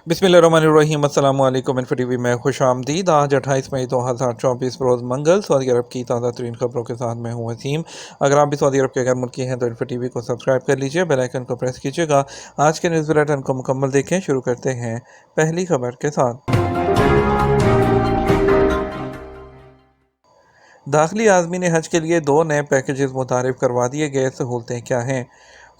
बिस्मिल्लाहिर्रहमानिर्रहीम। अस्सलाम वालेकुम। इन्फो टीवी में खुश आमदीद। आज 28 मई 2024 रोज़ मंगल सऊदी अरब की ताज़ा तरीन खबरों के साथ मैं हूँ वसीम। अगर आप भी सऊदी अरब के गैर मुल्की हैं तो इन्फो टीवी को सब्सक्राइब कर लीजिए, बेल आइकन को प्रेस कीजिएगा। आज के न्यूज़ बुलेटिन को मुकम्मल देखें। शुरू करते हैं पहली खबर के साथ। दाखिली आज़मीन हज के लिए 2 नए पैकेजेस मुतारिफ करवा दिए गए। सहूलतें क्या हैं?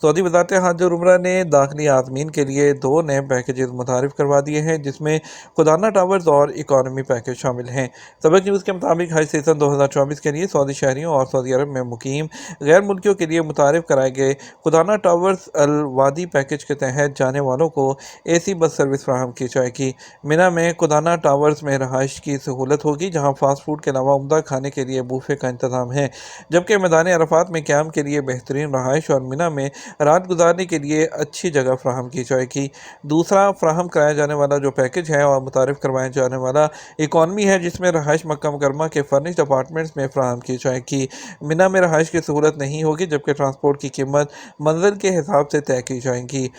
सऊदी वज़ारत हज और उम्रा ने दाखिली आज़मीन के लिए 2 नए पैकेजेस मुतारिफ करवा दिए हैं, जिसमें खुदाना टावर्स और इकॉनमी पैकेज शामिल हैं। सबक न्यूज़ के मुताबिक हज सीज़न 2024 के लिए सऊदी शहरियों और सऊदी अरब में मुकीम गैर मुल्कियों के लिए मुतारिफ कराए गए खुदाना टावर्स अल वादी पैकेज के तहत जाने वालों को AC बस सर्विस फराहम की जाएगी। मिना में खुदाना टावर्स में रहाइश की सहूलत होगी, जहाँ फास्ट फूड के अलावा उम्दा खाने के लिए बूफे का इंतज़ाम है, जबकि मैदान अरफात में क़याम के लिए बेहतरीन रहाइश और मिना में रात गुजारने के लिए अच्छी जगह फ्राहम की जाएगी। दूसरा फ्राहम कराया जाने वाला जो पैकेज है और मुतारिफ करवाया जाने वाला इकॉनमी है, जिसमें रहाइश मक्का मुकरमा के फर्निश्ड अपार्टमेंट्स में फ्राहम की जाएगी। मिना में रहाइश की सहूलत नहीं होगी, जबकि ट्रांसपोर्ट की कीमत मंजिल के हिसाब से तय की जाएगी।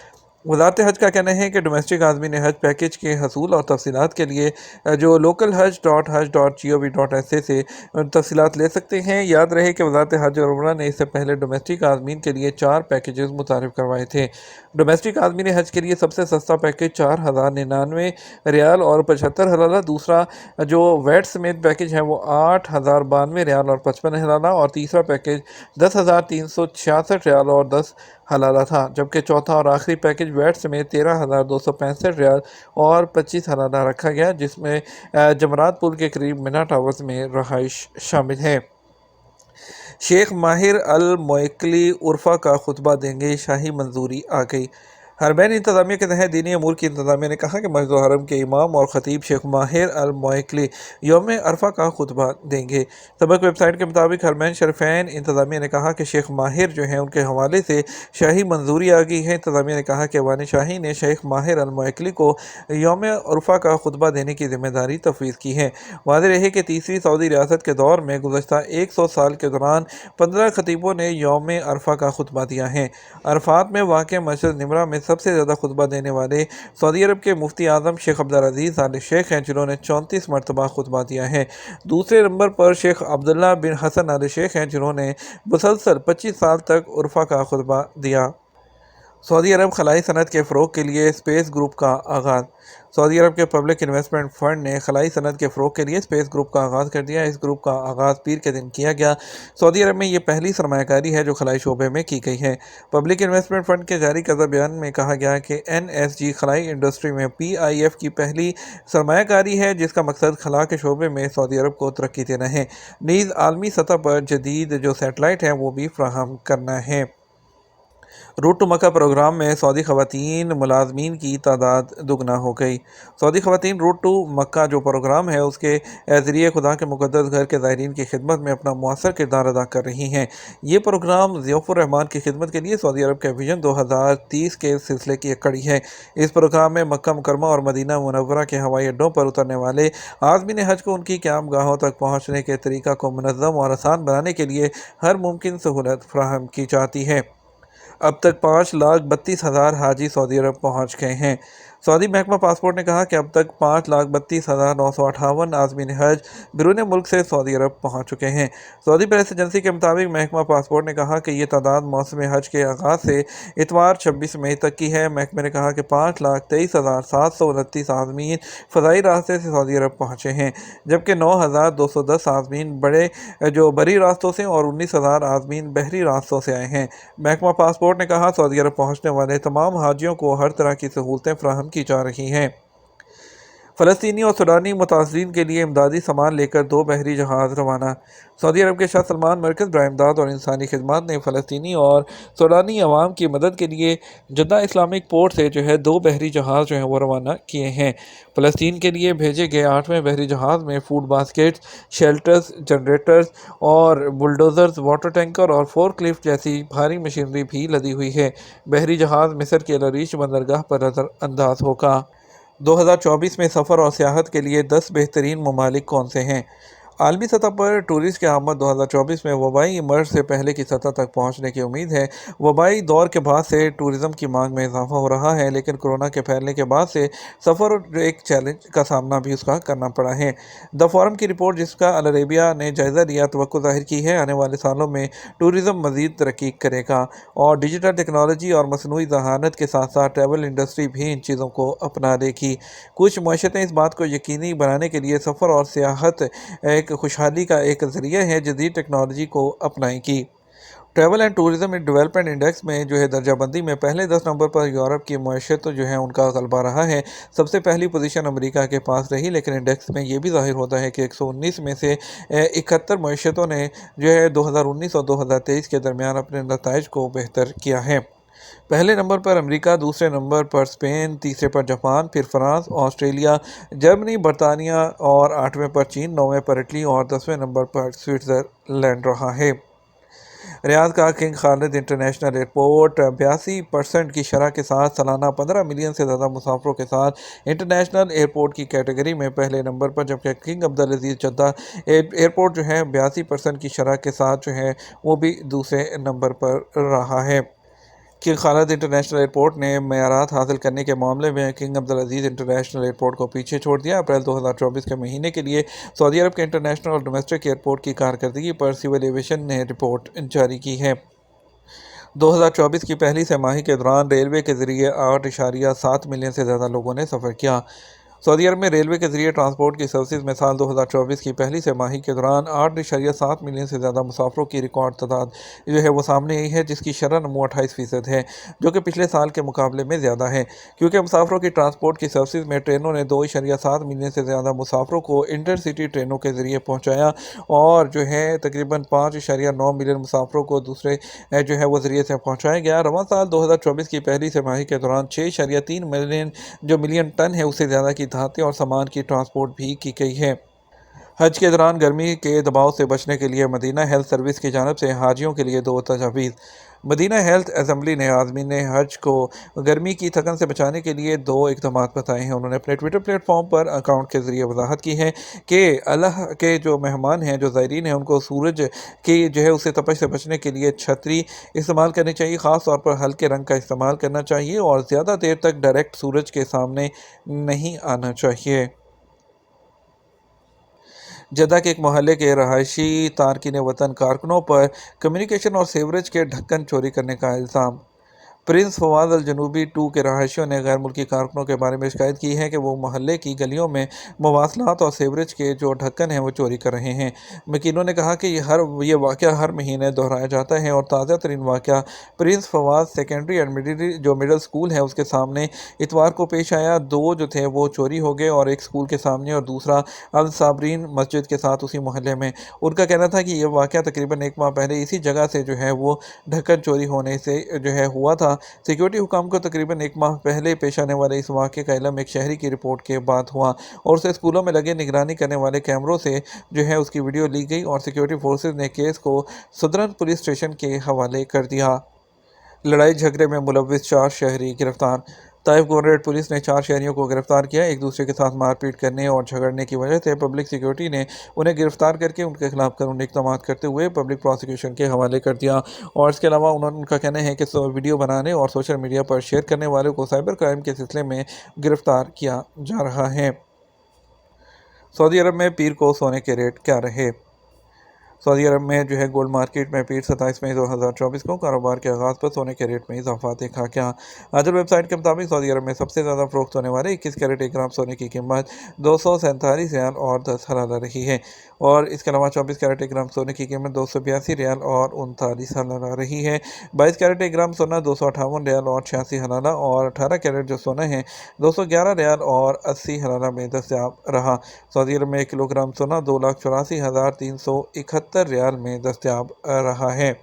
वज़ारत हज का कहना है कि डोमेस्टिक आज़मीन हज पैकेज के हसूल और तफसीलात के लिए जो लोकल haj.haj.gov.sa से तफसीलात ले सकते हैं। याद रहे कि वज़ारत हज और उम्रा ने इससे पहले डोमेस्टिक आज़मीन के लिए 4 पैकेजेस मुतारिफ करवाए थे। डोमेस्टिक आज़मीन हज के लिए सबसे सस्ता पैकेज 4099 रियाल और 75 हलाला, दूसरा जो वैट समेत पैकेज है वो 8092 रियाल और 55 हलाला, और तीसरा पैकेज 10,366 रियाल और 10 हलाला था, जबकि चौथा और आखिरी पैकेज वैट समेत 13,265 रियाल और 25 हलाला रखा गया, जिसमें जमरात पुल के करीब मिना टावर्स में रहाइश शामिल है। शेख माहिर अल मोइकली उर्फा का खुतबा देंगे, शाही मंजूरी आ गई। हरमैन इंतज़ामिया के तहत दीनी अमूर की इंतज़ामिया ने कहा कि मस्जिद हरम के इमाम और ख़तीब शेख माहिर अल मोइकली यौम अरफा का खुतबा देंगे। सबक वेबसाइट के मुताबिक हरमैन शरीफैन इंतज़ामिया ने कहा कि शेख माहिर जो हैं उनके हवाले से शाही मंजूरी आ गई है। इंतज़ामिया ने कहा कि ऐवान शाही ने शेख माहिर अल मोइकली को यौम अरफा का खुतबा देने की जिम्मेदारी तफवीज़ की है। वाज़ेह रहे कि तीसरी सऊदी रियासत के दौर में गुज़श्ता 100 साल के दौरान 15 खतीबों ने यौम अरफा का खुतबा दिया है। अरफात में वाक़ मस्जिद निमरा में सबसे ज़्यादा खुतबा देने वाले सऊदी अरब के मुफ्ती आज़म शेख अब्दुल अज़ीज़ आल शेख हैं, जिन्होंने 34 मरतबा खुतबा दिया है। दूसरे नंबर पर शेख अब्दुल्ला बिन हसन आल शेख हैं, जिन्होंने मुसलसल 25 साल तक उर्फा का खुतबा दिया। सऊदी अरब खलाई सनत के फ़रोग़ के लिए स्पेस ग्रुप का आगाज़। सऊदी अरब के पब्लिक इन्वेस्टमेंट फ़ंड ने खलाई सनत के फ़रोग़ के लिए स्पेस ग्रुप का आगाज़ कर दिया। इस ग्रुप का आगाज़ पीर के दिन किया गया। सऊदी अरब में ये पहली सरमायाकारी है जो खलाई शोबे में की गई है। पब्लिक इन्वेस्टमेंट फ़ंड के जारी करदा बयान में कहा गया कि NSG खलाई इंडस्ट्री में PIF की पहली सरमायाकारी है, जिसका मकसद खला के शोबे में सऊदी अरब को तरक्की देना है। नीज़ आलमी सतह पर जदीद जो सैटेलाइट हैं वो भी फ्राहम करना है। रूट टू मक्का प्रोग्राम में सऊदी ख़वातीन मुलाजमीन की तादाद दुगना हो गई। सऊदी ख़वातीन रूट टू मक्का जो प्रोग्राम है उसके ज़रिए खुदा के मुक़द्दस घर के ज़ायरीन की खिदमत में अपना मुअस्सर किरदार अदा कर रही हैं। ये प्रोग्राम ज़ियाफ़ुर रहमान की खिदमत के लिए सऊदी अरब के विजन 2030 के सिलसिले की एक कड़ी है। इस प्रोग्राम में मक्का मुकरमा और मदीना मुनव्वरा के हवाई अड्डों पर उतरने वाले आज़मीन हज को उनकी क़याम गाहों तक पहुँचने के तरीक़ा को मुनज़्ज़म और आसान बनाने के लिए हर मुमकिन सहूलत फराहम की जाती है। अब तक 5,32,000 हाजी सऊदी अरब पहुँच गए हैं। सऊदी महकमा पासपोर्ट ने कहा कि अब तक 5,32,958 आज़मीन हज बिरून मुल्क से सऊदी अरब पहुँच चुके हैं। सऊदी प्रेस एजेंसी के मुताबिक महकमा पासपोर्ट ने कहा कि ये तादाद मौसम हज के आगाज़ से इतवार 26 मई तक की है। महकमे ने कहा कि 5,23,729 आज़मीन फ़ज़ाई रास्ते से सऊदी अरब पहुँचे हैं, जबकि 9,210 आज़मीन बरी रास्तों से और 19,000 आज़मीन बहरी रास्तों से आए हैं। महकमा पासपोर्ट ने कहा सऊदी अरब पहुँचने वाले तमाम हाजियों को हर तरह की सहूलतें फराहम की जा रही हैं। फ़लस्तीनी और सूडानी मुतासरीन के लिए इमदादी सामान लेकर 2 बहरी जहाज़ रवाना। सऊदी अरब के शाह सलमान मरकज़ बराए इमदाद और इंसानी खिदमत ने फ़लस्तीनी और सूडानी अवाम की मदद के लिए जद्दा इस्लामिक पोर्ट से 2 बहरी जहाज़ वो रवाना किए हैं। फ़लस्तीन के लिए भेजे गए 8वें बहरी जहाज़ में फूड बास्केट्स, शेल्टर्स, जनरेटर्स और बुलडोज़र्स, वाटर टैंकर और फोर्कलिफ्ट जैसी भारी मशीनरी भी लदी हुई है। बहरी जहाज़ मिस्र के अल अरीश बंदरगाह पर नज़र अंदाज होगा। 2024 में सफ़र और सियाहत के लिए 10 बेहतरीन ममालिक कौन से हैं? عالمی سطح پر ٹورسٹ کی آمد 2024 میں وبائی مرض سے پہلے کی سطح تک پہنچنے کی امید ہے۔ وبائی دور کے بعد سے ٹورزم کی مانگ میں اضافہ ہو رہا ہے، لیکن کورونا کے پھیلنے کے بعد سے سفر اور ایک چیلنج کا سامنا بھی اس کا کرنا پڑا ہے۔ دی فورم کی رپورٹ، جس کا العربیہ نے جائزہ لیا، توقع ظاہر کی ہے آنے والے سالوں میں ٹورزم مزید ترقی کرے گا اور ڈیجیٹل ٹیکنالوجی اور مصنوعی ذہانت کے ساتھ ساتھ ٹریول انڈسٹری بھی ان چیزوں کو اپنا لے گی۔ کچھ معیشتیں اس بات کو یقینی بنانے کے لیے سفر اور سیاحت ایک خوشحالی کا ایک ذریعہ ہے، جدید ٹیکنالوجی کو اپنائیں گی۔ Travel and tourism development index میں درجہ بندی میں پہلے 10 نمبر پر یورپ کی معیشت ان کا غلبہ رہا ہے۔ سب سے پہلی پوزیشن امریکہ کے پاس رہی، لیکن انڈیکس میں یہ بھی ظاہر ہوتا ہے کہ 119 میں سے 71 معیشتوں نے 2019 اور 2023 کے درمیان اپنے نتائج کو بہتر کیا ہے۔ پہلے نمبر پر امریکہ، دوسرے نمبر پر اسپین، تیسرے پر جاپان، پھر فرانس، آسٹریلیا، جرمنی، برطانیہ اور 8ویں پر چین، 9ویں پر اٹلی اور 10ویں نمبر پر سوئٹزرلینڈ رہا ہے۔ ریاض کا کنگ خالد انٹرنیشنل ایئرپورٹ 82% کی شرح کے ساتھ سالانہ 15 ملین سے زیادہ مسافروں کے ساتھ انٹرنیشنل ایئرپورٹ کی کیٹیگری میں پہلے نمبر پر، جبکہ کنگ عبدالعزیز جدہ ایئرپورٹ 82% کی شرح کے ساتھ وہ بھی دوسرے نمبر پر رہا ہے۔ کنگ خالد انٹرنیشنل ایئرپورٹ نے معیارات حاصل کرنے کے معاملے میں کنگ عبدالعزیز انٹرنیشنل ایئرپورٹ کو پیچھے چھوڑ دیا۔ اپریل 2024 کے مہینے کے لیے سعودی عرب کے انٹرنیشنل اور ڈومیسٹک ایئرپورٹ کی کارکردگی پر سول ایویشن نے رپورٹ جاری کی ہے۔ 2024 کی پہلی سہ ماہی کے دوران ریلوے کے ذریعے 8.7 ملین سے زیادہ لوگوں نے سفر کیا۔ سعودی عرب میں ریلوے کے ذریعے ٹرانسپورٹ کی سروسز میں سال 2024 کی پہلی سہ ماہی کے دوران 8.7 ملین سے زیادہ مسافروں کی ریکارڈ تعداد وہ سامنے آئی ہے، جس کی شرح نمو 28% ہے، جو کہ پچھلے سال کے مقابلے میں زیادہ ہے۔ کیونکہ مسافروں کی ٹرانسپورٹ کی سروسز میں ٹرینوں نے 2.7 ملین سے زیادہ مسافروں کو انٹر سٹی ٹرینوں کے ذریعے پہنچایا اور تقریباً 5.9 ملین مسافروں کو دوسرے وہ ذریعے سے پہنچایا گیا۔ رواں سال 2024 کی پہلی سہ ماہی کے دوران 6.3 ملین ٹن اس سے زیادہ کی دھاتیں اور سامان کی ٹرانسپورٹ بھی کی گئی ہے۔ حج کے دوران گرمی کے دباؤ سے بچنے کے لیے مدینہ ہیلتھ سروس کی جانب سے حاجیوں کے لیے 2 تجاویز۔ مدینہ ہیلتھ اسمبلی نے عازمین حج کو گرمی کی تھکن سے بچانے کے لیے 2 اقدامات بتائے ہیں۔ انہوں نے اپنے ٹویٹر پلیٹ فارم پر اکاؤنٹ کے ذریعے وضاحت کی ہے کہ اللہ کے مہمان ہیں، زائرین ہیں، ان کو سورج کی اسے تپش سے بچنے کے لیے چھتری استعمال کرنی چاہیے، خاص طور پر ہلکے رنگ کا استعمال کرنا چاہیے اور زیادہ دیر تک ڈائریکٹ سورج کے سامنے نہیں آنا چاہیے۔ جدہ کے ایک محلے کے رہائشی تارکین وطن کارکنوں پر کمیونیکیشن اور سیوریج کے ڈھکن چوری کرنے کا الزام۔ پرنس فواز الجنوبی 2 کے رہائشیوں نے غیر ملکی کارکنوں کے بارے میں شکایت کی ہے کہ وہ محلے کی گلیوں میں مواصلات اور سیوریج کے ڈھکن ہیں وہ چوری کر رہے ہیں۔ مکینوں نے کہا کہ یہ واقعہ ہر مہینے دہرایا جاتا ہے اور تازہ ترین واقعہ prince Fawaz secondary and middle school ہے، اس کے سامنے اتوار کو پیش آیا۔ 2 تھے وہ چوری ہو گئے، اور ایک اسکول کے سامنے اور دوسرا الصابرین مسجد کے ساتھ اسی محلے میں۔ ان کا کہنا تھا کہ یہ واقعہ تقریباً 1 ماہ پہلے اسی جگہ سے وہ ڈھکن چوری ہونے سے ہوا تھا۔ سیکیورٹی حکام کو تقریباً 1 ماہ پہلے پیش آنے والے اس واقعے کا علم ایک شہری کی رپورٹ کے بعد ہوا اور اسے اسکولوں میں لگے نگرانی کرنے والے کیمروں سے اس کی ویڈیو لی گئی اور سیکیورٹی فورسز نے کیس کو صدرن پولیس اسٹیشن کے حوالے کر دیا۔ لڑائی جھگڑے میں ملوث 4 شہری گرفتار۔ طائف گورنریٹ پولیس نے 4 شہریوں کو گرفتار کیا۔ ایک دوسرے کے ساتھ مار پیٹ کرنے اور جھگڑنے کی وجہ سے پبلک سیکیورٹی نے انہیں گرفتار کر کے ان کے خلاف قانونی اقدامات کرتے ہوئے پبلک پروسیکیوشن کے حوالے کر دیا، اور اس کے علاوہ ان کا کہنا ہے کہ ویڈیو بنانے اور سوشل میڈیا پر شیئر کرنے والوں کو سائبر کرائم کے سلسلے میں گرفتار کیا جا رہا ہے۔ سعودی عرب میں پیر کو سونے کے ریٹ کیا رہے؟ سعودی عرب میں گولڈ مارکیٹ میں پیر 27 مئی 2024 کو کاروبار کے آغاز پر سونے کے ریٹ میں اضافہ دیکھا گیا۔ عدل ویب سائٹ کے مطابق سعودی عرب میں سب سے زیادہ فروخت ہونے والے 21 کیرٹ 1 گرام سونے کی قیمت 247 ریال اور 10 حلالہ رہی ہے، اور اس کے علاوہ 24 کیرٹ 1 گرام سونے کی قیمت 282 ریال اور 39 حلالہ رہی ہے۔ 22 کیرٹ 1 گرام سونا 258 ریال اور 86 حلالہ، اور 18 کیرٹ سونا ہے 211 ریال اور 80 حلالہ میں دستیاب رہا۔ سعودی عرب میں 1 کلو گرام سونا 2,84,371 ریال میں دستیاب رہا ہے۔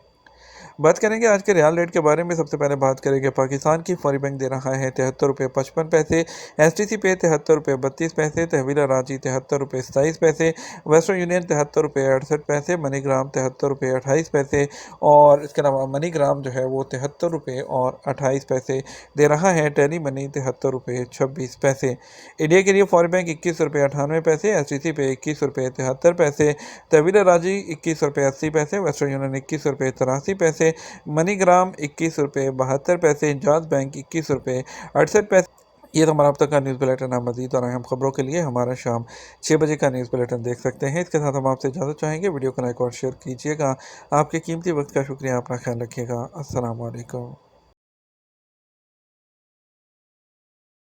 बात करेंगे आज के रियाल रेट के बारे में। सबसे पहले बात करेंगे पाकिस्तान की फौरी बैंक दे रहा है 73 रुपये 55 पैसे, STC पे 73 रुपये 32 पैसे, तहवील रांची 73 रुपये 27 पैसे, वेस्टर्न यूनियन 73 रुपये 68 पैसे, मनीग्राम 73 रुपये 28 पैसे और इसके अलावा मनीग्राम जो है वो 73 रुपये और 28 पैसे दे रहा है। टेली मनी 73 रुपये 26 पैसे। इंडिया के लिए फौरी बैंक 21 रुपये 98 पैसे, STC पे 21 रुपये 73 पैसे, तहवील रांची 21 रुपये 80 पैसे, वेस्टर्न यूनियन 21 रुपये 83 पैसे, मनीग्राम 21 रुपये 72 पैसे, इंजाज बैंक 21 रुपये 68 पैसे। ये तो हमारा अब तक का न्यूज़ बुलेटिन है। मज़ीद और अहम खबरों के लिए हमारा शाम 6 बजे का न्यूज़ बुलेटिन देख सकते हैं। इसके साथ हम आपसे इजाज़त चाहेंगे। वीडियो को लाइक और शेयर कीजिएगा। आपके कीमती वक्त का शुक्रिया। अपना ख्याल रखिएगा। अस्सलाम वालेकुम।